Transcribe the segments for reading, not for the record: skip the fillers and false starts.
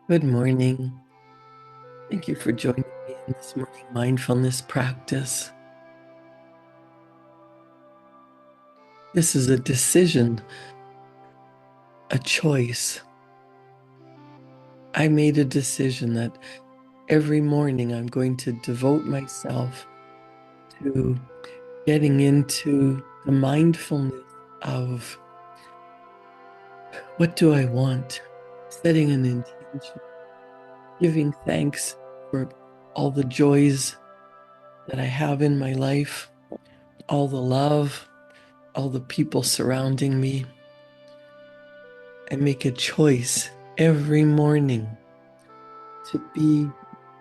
Good morning. Thank you for joining me in this morning mindfulness practice. This is a decision, a choice. I made a decision that every morning I'm going to devote myself to getting into the mindfulness of what do I want, setting an intention, giving thanks for all the joys that I have in my life, all the love, all the people surrounding me, and make a choice every morning to be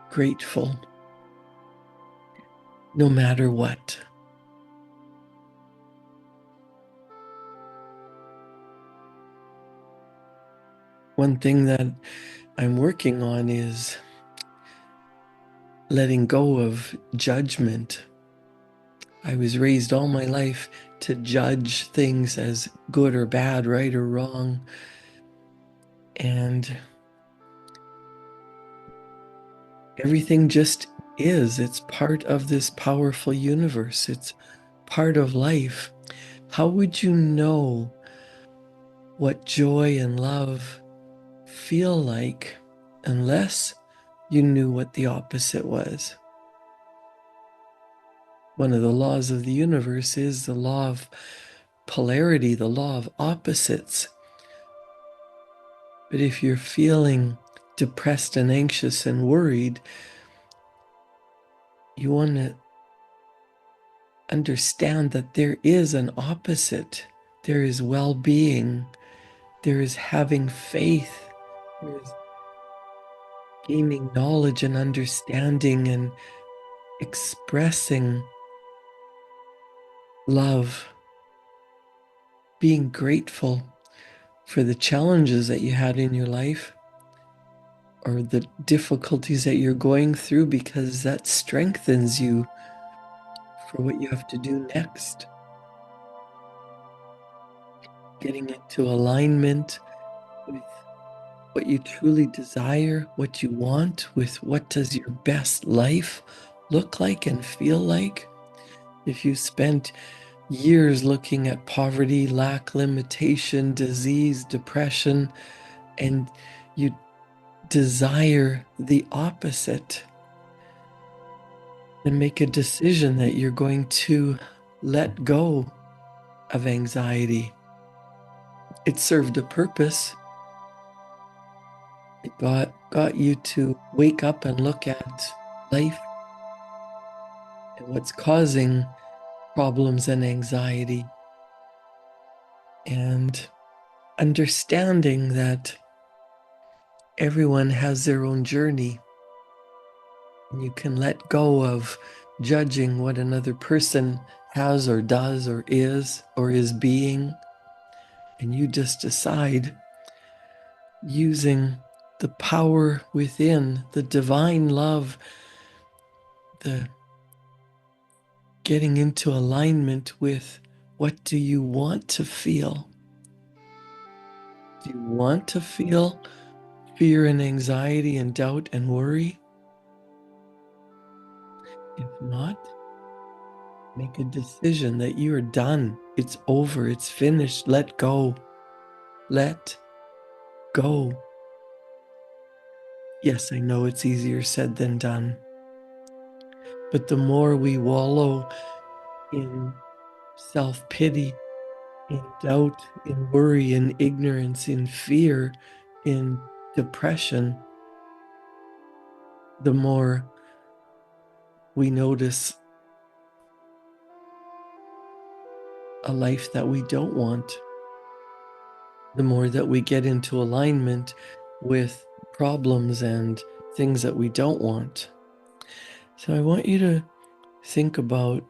grateful no matter what. One thing that I'm working on is letting go of judgment. I was raised all my life to judge things as good or bad, right or wrong. And everything just is. It's part of this powerful universe. It's part of life. How would you know what joy and love feel like unless you knew what the opposite was? One of the laws of the universe is the law of polarity, the law of opposites. But if you're feeling depressed and anxious and worried, you want to understand that there is an opposite. There is well-being. There is having faith. There is gaining knowledge and understanding and expressing love, being grateful for the challenges that you had in your life or the difficulties that you're going through, because that strengthens you for what you have to do next. Getting into alignment with what you truly desire, what you want, with what does your best life look like and feel like. If you spent years looking at poverty, lack, limitation, disease, depression, and you desire the opposite, then make a decision that you're going to let go of anxiety. It served a purpose. It got you to wake up and look at life and what's causing problems and anxiety, and understanding that everyone has their own journey, and you can let go of judging what another person has or does or is being, and you just decide, using the power within, the divine love, the getting into alignment with what do you want to feel? Do you want to feel fear and anxiety and doubt and worry? If not, make a decision that you are done. It's over. It's finished. Let go. Let go. Yes, I know it's easier said than done. But the more we wallow in self-pity, in doubt, in worry, in ignorance, in fear, in depression, the more we notice a life that we don't want, the more that we get into alignment with problems and things that we don't want. So I want you to think about,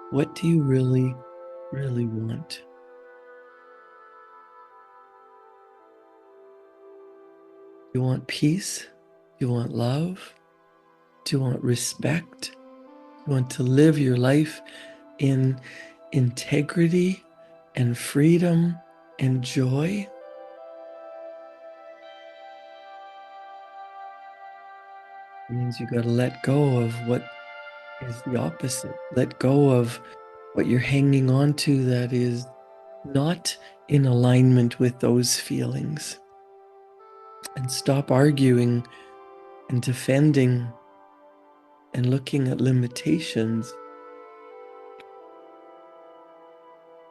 what do you really, really want? Do you want peace? Do you want love? Do you want respect? Do you want to live your life in integrity and freedom and joy? means you got to let go of what is the opposite. Let go of what you're hanging on to that is not in alignment with those feelings. And stop arguing and defending and looking at limitations.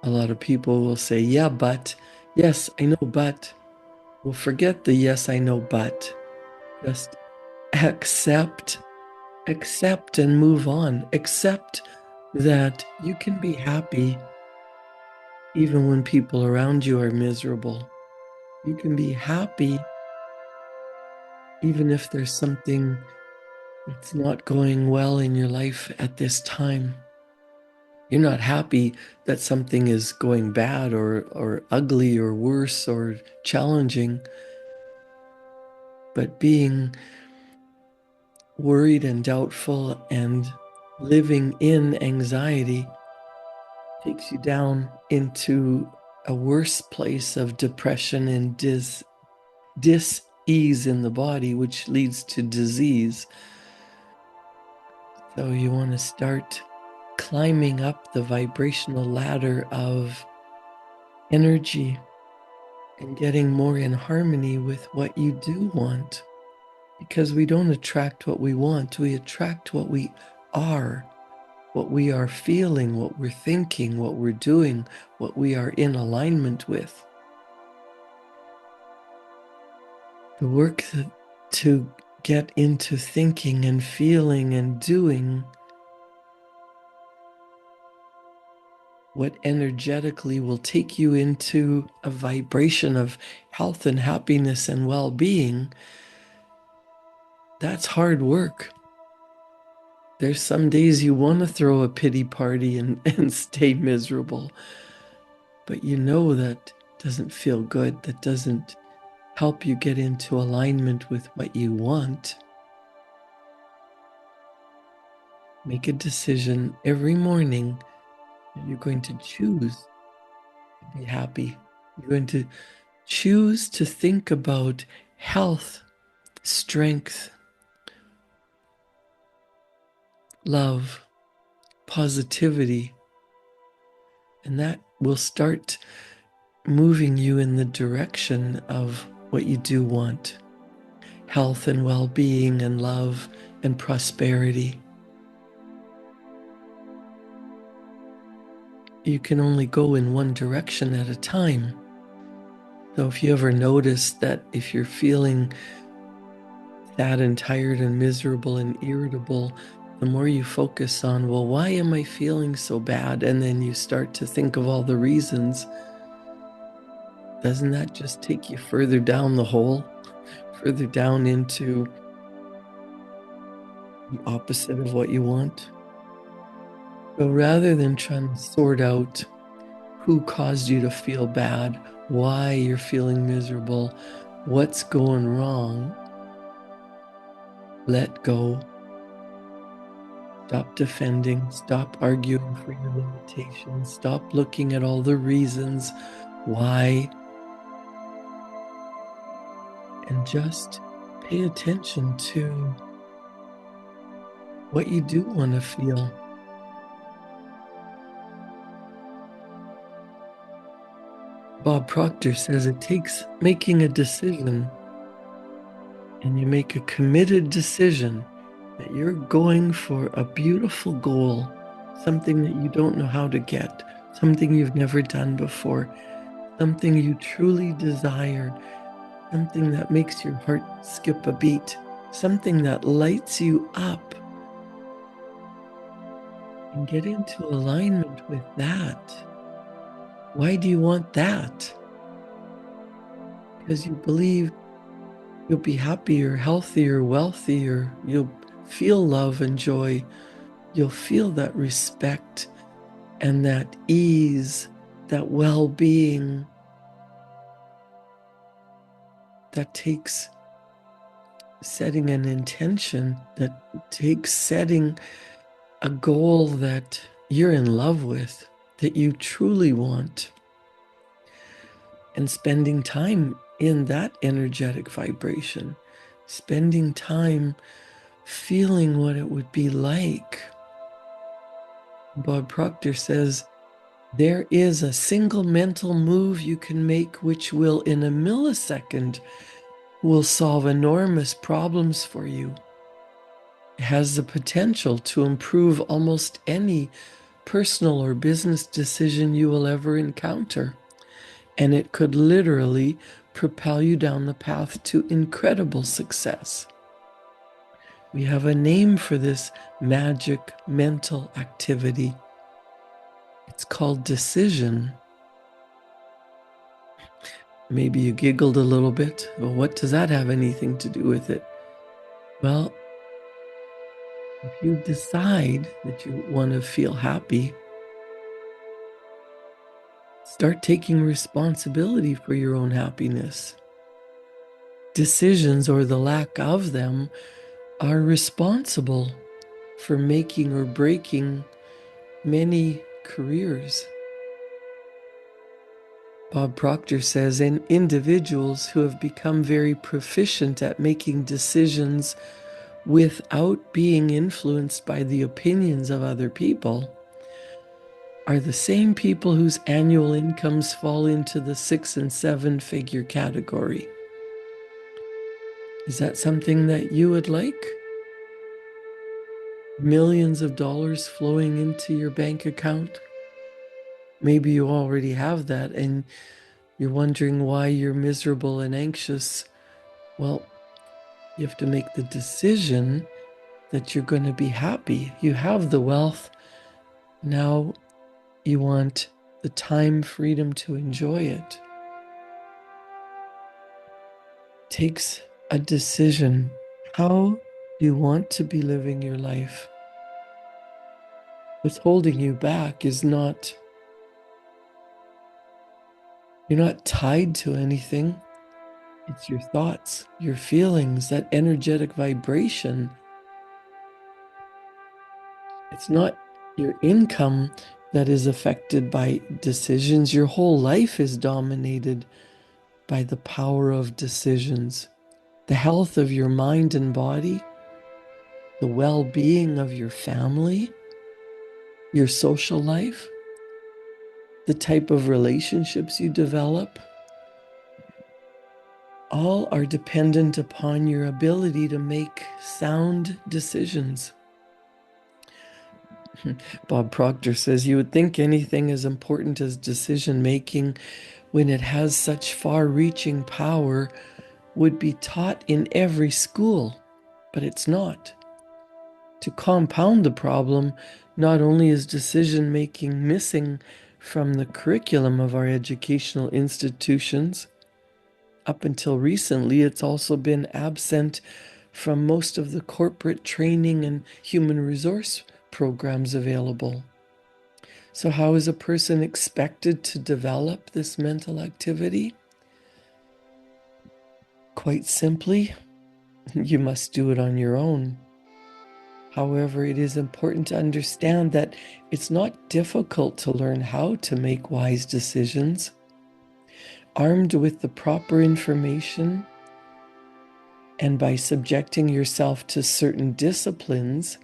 A lot of people will say, yeah, but, yes, I know, but. Well, forget the yes, I know, but. Just accept and move on. Accept that you can be happy even when people around you are miserable. You can be happy even if there's something that's not going well in your life at this time. You're not happy that something is going bad or ugly or worse or challenging, but being worried and doubtful and living in anxiety takes you down into a worse place of depression and dis-ease in the body, which leads to disease. So you want to start climbing up the vibrational ladder of energy and getting more in harmony with what you do want. Because we don't attract what we want, we attract what we are, what we are feeling, what we're thinking, what we're doing, what we are in alignment with. The work to get into thinking and feeling and doing what energetically will take you into a vibration of health and happiness and well-being, that's hard work. There's some days you want to throw a pity party and stay miserable, but you know that doesn't feel good, that doesn't help you get into alignment with what you want. Make a decision every morning that you're going to choose to be happy. You're going to choose to think about health, strength, love, positivity, and that will start moving you in the direction of what you do want. Health and well-being and love and prosperity. You can only go in one direction at a time. So if you ever notice that if you're feeling sad and tired and miserable and irritable, the more you focus on, well, why am I feeling so bad? And then you start to think of all the reasons. Doesn't that just take you further down the hole, further down into the opposite of what you want? So rather than trying to sort out who caused you to feel bad, why you're feeling miserable, what's going wrong, let go. Stop defending, stop arguing for your limitations, stop looking at all the reasons why, and just pay attention to what you do want to feel. Bob Proctor says it takes making a decision, and you make a committed decision that you're going for a beautiful goal, something that you don't know how to get, something you've never done before, something you truly desire, something that makes your heart skip a beat, something that lights you up. And get into alignment with that. Why do you want that? Because you believe you'll be happier, healthier, wealthier, you'll feel love and joy, you'll feel that respect and that ease, that well-being. That takes setting an intention, that takes setting a goal that you're in love with, that you truly want, and spending time in that energetic vibration, spending time feeling what it would be like. Bob Proctor says, there is a single mental move you can make which will, in a millisecond, will solve enormous problems for you. It has the potential to improve almost any personal or business decision you will ever encounter. And it could literally propel you down the path to incredible success. We have a name for this magic mental activity. It's called decision. Maybe you giggled a little bit. Well, what does that have anything to do with it? Well, if you decide that you want to feel happy, start taking responsibility for your own happiness. Decisions, or the lack of them, are responsible for making or breaking many careers. Bob Proctor says, in individuals who have become very proficient at making decisions without being influenced by the opinions of other people are the same people whose annual incomes fall into the 6 and 7 figure category. Is that something that you would like? Millions of dollars flowing into your bank account? Maybe you already have that and you're wondering why you're miserable and anxious. Well, you have to make the decision that you're going to be happy. You have the wealth. Now you want the time, freedom to enjoy it. It takes a decision. How do you want to be living your life? What's holding you back is not, you're not tied to anything. It's your thoughts, your feelings, that energetic vibration. It's not your income that is affected by decisions. Your whole life is dominated by the power of decisions. The health of your mind and body, the well-being of your family, your social life, the type of relationships you develop, all are dependent upon your ability to make sound decisions. Bob Proctor says, you would think anything as important as decision making, when it has such far-reaching power, would be taught in every school, but it's not. To compound the problem, not only is decision making missing from the curriculum of our educational institutions, up until recently, it's also been absent from most of the corporate training and human resource programs available. So how is a person expected to develop this mental activity? Quite simply, you must do it on your own. However, it is important to understand that it's not difficult to learn how to make wise decisions. Armed with the proper information, and by subjecting yourself to certain disciplines,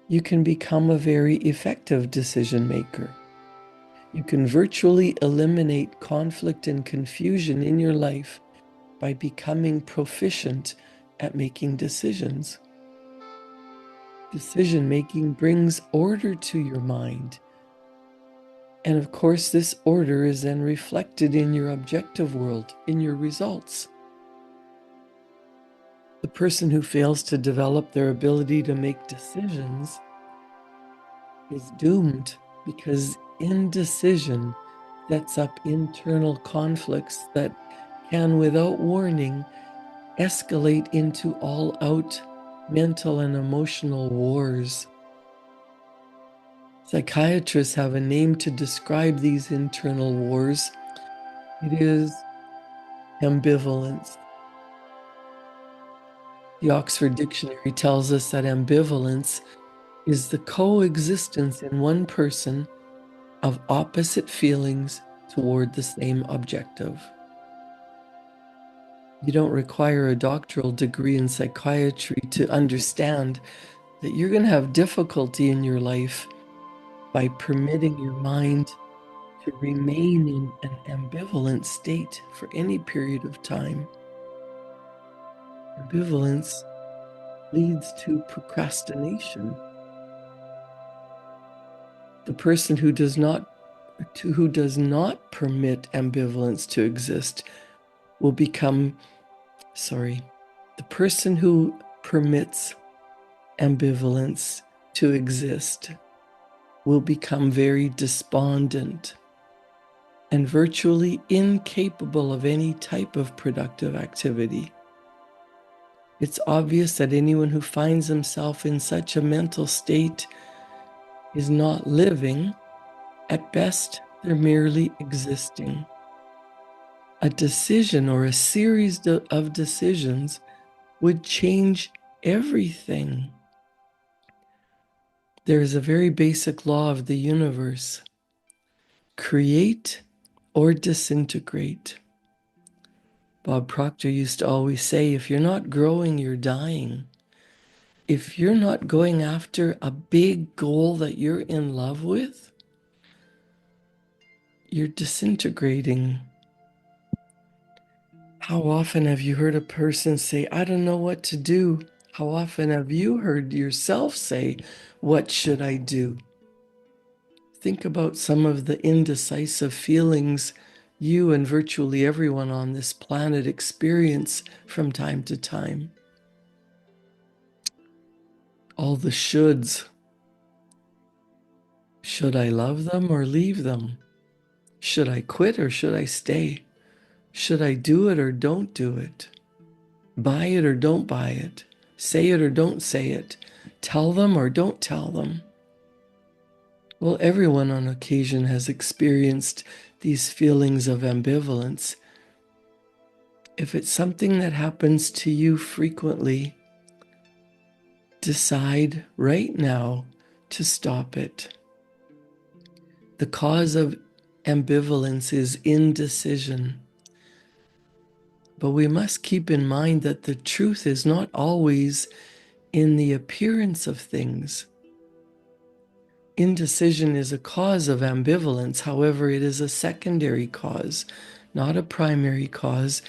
you can become a very effective decision maker. You can virtually eliminate conflict and confusion in your life by becoming proficient at making decisions. Decision making brings order to your mind. And of course, this order is then reflected in your objective world, in your results. The person who fails to develop their ability to make decisions is doomed, because indecision sets up internal conflicts that can, without warning, escalate into all-out mental and emotional wars. Psychiatrists have a name to describe these internal wars. It is ambivalence. The Oxford Dictionary tells us that ambivalence is the coexistence in one person of opposite feelings toward the same objective. You don't require a doctoral degree in psychiatry to understand that you're going to have difficulty in your life by permitting your mind to remain in an ambivalent state for any period of time. Ambivalence leads to procrastination. The person who does not permit ambivalence to exist will become, the person who permits ambivalence to exist will become very despondent and virtually incapable of any type of productive activity. It's obvious that anyone who finds himself in such a mental state is not living. At best, they're merely existing. A decision or a series of decisions would change everything. There is a very basic law of the universe: create or disintegrate. Bob Proctor used to always say, if you're not growing, you're dying. If you're not going after a big goal that you're in love with, you're disintegrating. How often have you heard a person say, I don't know what to do? How often have you heard yourself say, what should I do? Think about some of the indecisive feelings you and virtually everyone on this planet experience from time to time. All the shoulds. Should I love them or leave them? Should I quit or should I stay? Should I do it or don't do it? Buy it or don't buy it? Say it or don't say it? Tell them or don't tell them? Well, everyone on occasion has experienced these feelings of ambivalence. If it's something that happens to you frequently, decide right now to stop it. The cause of ambivalence is indecision. But we must keep in mind that the truth is not always in the appearance of things. Indecision is a cause of ambivalence. However, it is a secondary cause, not a primary cause.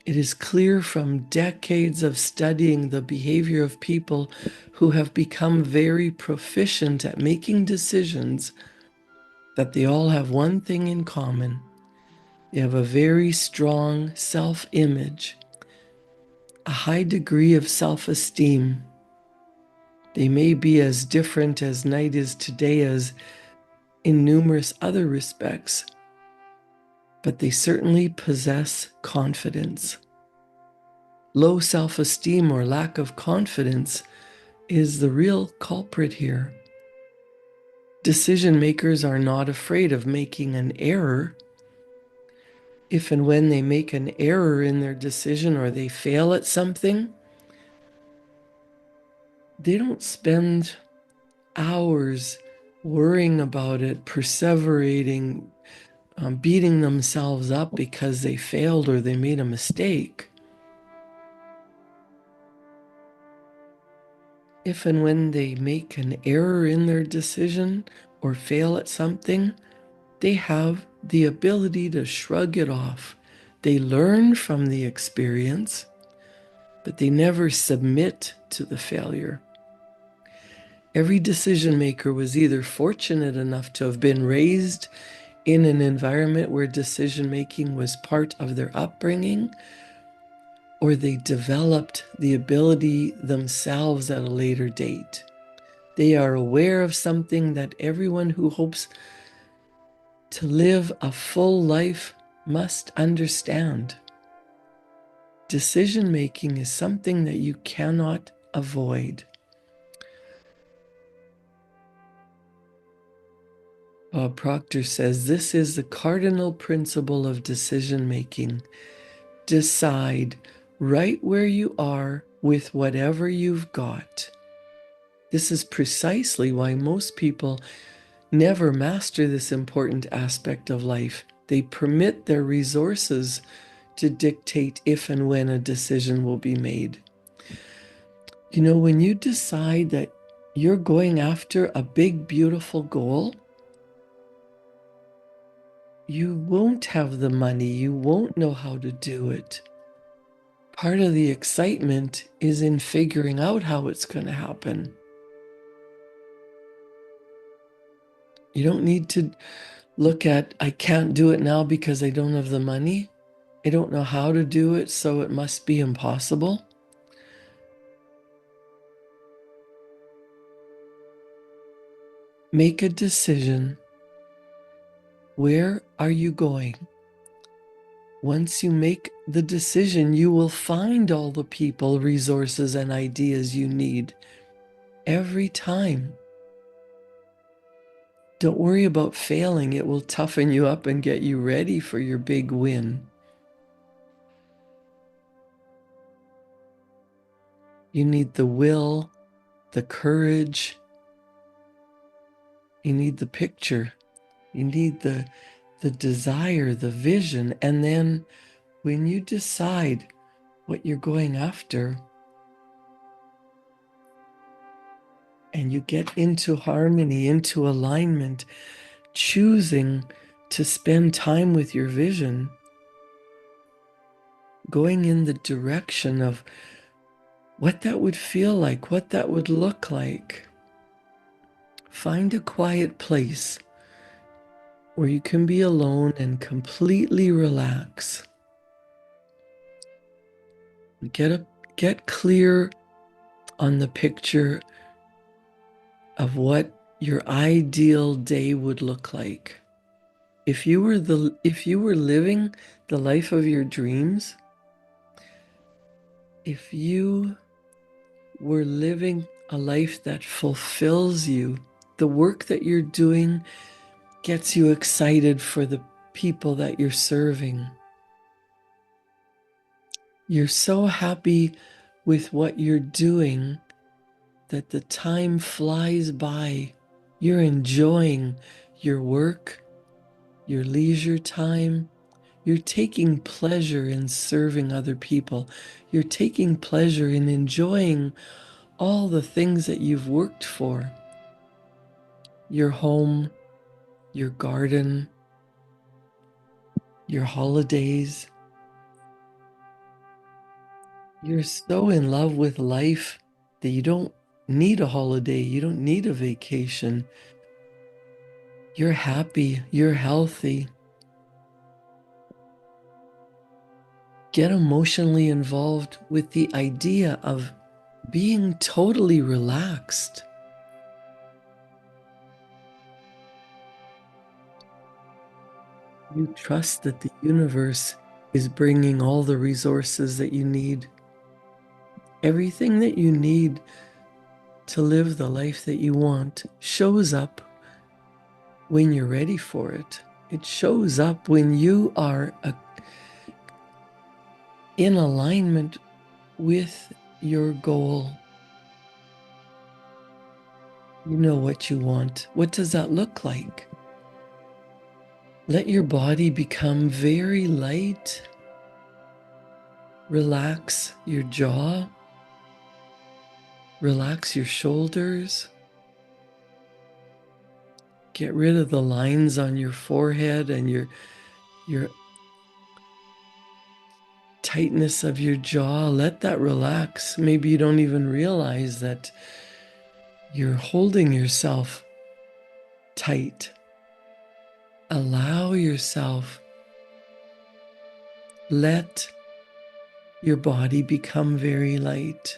It is clear from decades of studying the behavior of people who have become very proficient at making decisions that they all have one thing in common. They have a very strong self-image, a high degree of self-esteem. They may be as different as night is to day as in numerous other respects, but they certainly possess confidence. Low self-esteem or lack of confidence is the real culprit here. Decision makers are not afraid of making an error. If and when they make an error in their decision or they fail at something, they don't spend hours worrying about it, perseverating, beating themselves up because they failed or they made a mistake. If and when they make an error in their decision or fail at something, they have the ability to shrug it off. They learn from the experience, but they never submit to the failure. Every decision maker was either fortunate enough to have been raised in an environment where decision making was part of their upbringing, or they developed the ability themselves at a later date. They are aware of something that everyone who hopes to live a full life must understand. Decision making is something that you cannot avoid. Bob Proctor says this is the cardinal principle of decision making. Decide right where you are with whatever you've got. This is precisely why most people never master this important aspect of life. They permit their resources to dictate if and when a decision will be made. You know, when you decide that you're going after a big, beautiful goal, you won't have the money, you won't know how to do it. Part of the excitement is in figuring out how it's going to happen. You don't need to look at, I can't do it now because I don't have the money. I don't know how to do it, so it must be impossible. Make a decision. Where are you going? Once you make the decision, you will find all the people, resources, and ideas you need every time. Don't worry about failing. It will toughen you up and get you ready for your big win. You need the will, the courage. You need the picture. You need the desire, the vision. And then when you decide what you're going after and you get into harmony, into alignment, choosing to spend time with your vision, going in the direction of what that would feel like, what that would look like. Find a quiet place where you can be alone and completely relax. Get clear on the picture of what your ideal day would look like. If you were living the life of your dreams, if you were living a life that fulfills you, the work that you're doing gets you excited for the people that you're serving. You're so happy with what you're doing that the time flies by. You're enjoying your work, your leisure time. You're taking pleasure in serving other people. You're taking pleasure in enjoying all the things that you've worked for. Your home, your garden, your holidays. You're so in love with life that you don't need a holiday. You don't need a vacation. You're happy. You're healthy. Get emotionally involved with the idea of being totally relaxed. You trust that the universe is bringing all the resources that you need. Everything that you need to live the life that you want shows up when you're ready for it. It shows up when you are in alignment with your goal. You know what you want. What does that look like? Let your body become very light. Relax your jaw. Relax your shoulders. Get rid of the lines on your forehead and your tightness of your jaw. Let that relax. Maybe you don't even realize that you're holding yourself tight. Allow yourself. Let your body become very light.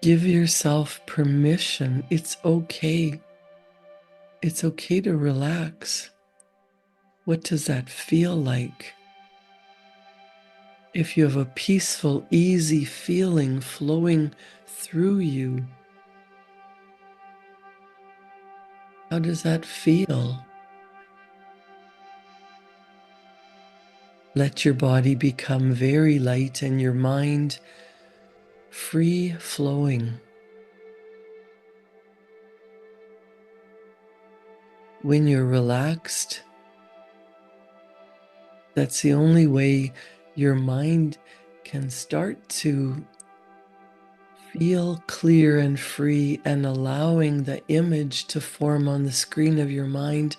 Give yourself permission. It's okay. It's okay to relax. What does that feel like? If you have a peaceful, easy feeling flowing through you, how does that feel? Let your body become very light and your mind free flowing. When you're relaxed, That's the only way your mind can start to feel clear and free, and allowing the image to form on the screen of your mind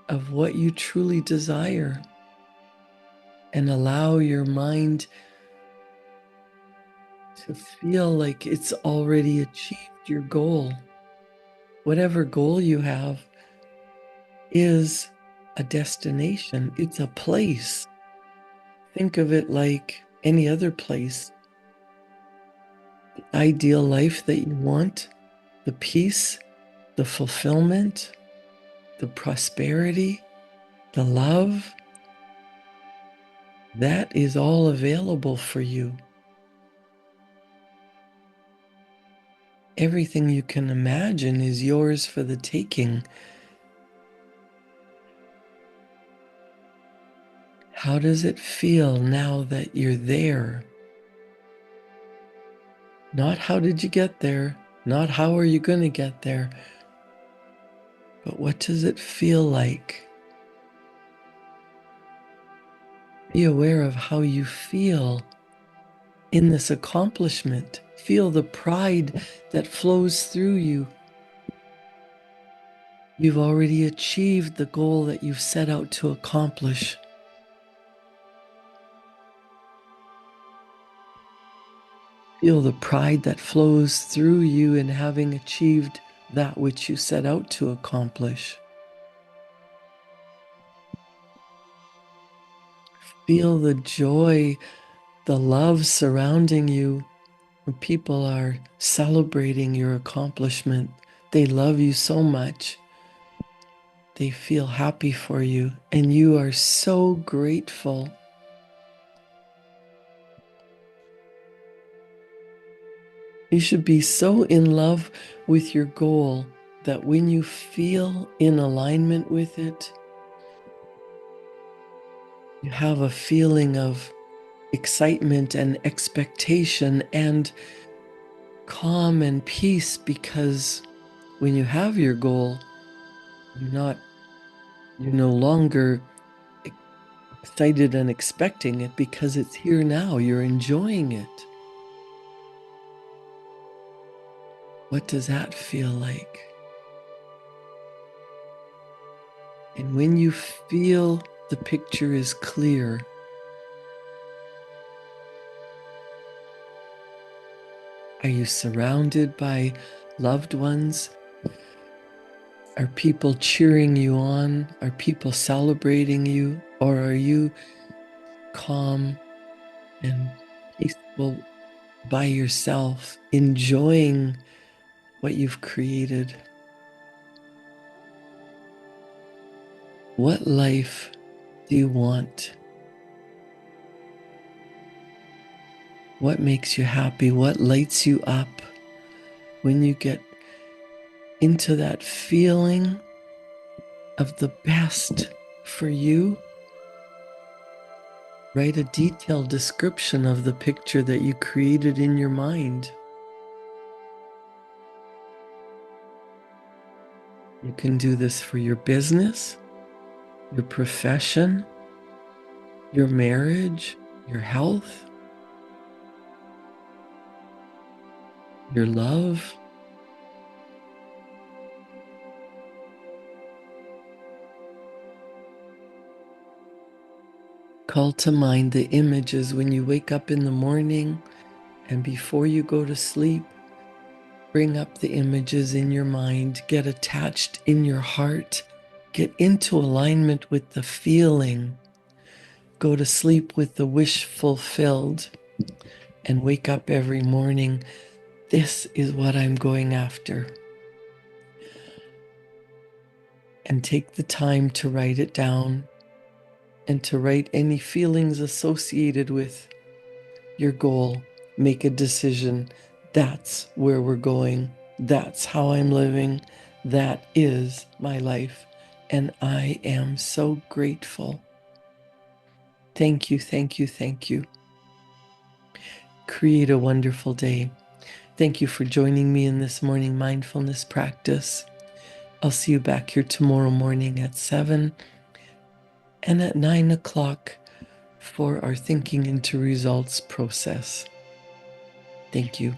of what you truly desire, and allow your mind to feel like it's already achieved your goal. Whatever goal you have is a destination, it's a place. Think of it like any other place. The ideal life that you want, the peace, the fulfillment, the prosperity, the love, that is all available for you. Everything you can imagine is yours for the taking. How does it feel now that you're there? Not how did you get there, not how are you going to get there, but what does it feel like? Be aware of how you feel in this accomplishment. Feel the pride that flows through you. You've already achieved the goal that you've set out to accomplish. Feel the pride that flows through you in having achieved that which you set out to accomplish. Feel the joy, the love surrounding you when people are celebrating your accomplishment. They love you so much. They feel happy for you, and you are so grateful. You should be so in love with your goal that when you feel in alignment with it, you have a feeling of excitement and expectation and calm and peace, because when you have your goal, you're no longer excited and expecting it because it's here now. You're enjoying it. What does that feel like? And when you feel the picture is clear, are you surrounded by loved ones? Are people cheering you on? Are people celebrating you? Or are you calm and peaceful by yourself, enjoying what you've created? What life do you want? What makes you happy? What lights you up when you get into that feeling of the best for you? Write a detailed description of the picture that you created in your mind. You can do this for your business, your profession, your marriage, your health, your love. Call to mind the images when you wake up in the morning and before you go to sleep. Bring up the images in your mind, get attached in your heart, get into alignment with the feeling. Go to sleep with the wish fulfilled and wake up every morning. This is what I'm going after. And take the time to write it down and to write any feelings associated with your goal. Make a decision. That's where we're going. That's how I'm living. That is my life. And I am so grateful. Thank you, thank you, thank you. Create a wonderful day. Thank you for joining me in this morning mindfulness practice. I'll see you back here tomorrow morning at 7. and at 9 o'clock for our Thinking into Results process. Thank you.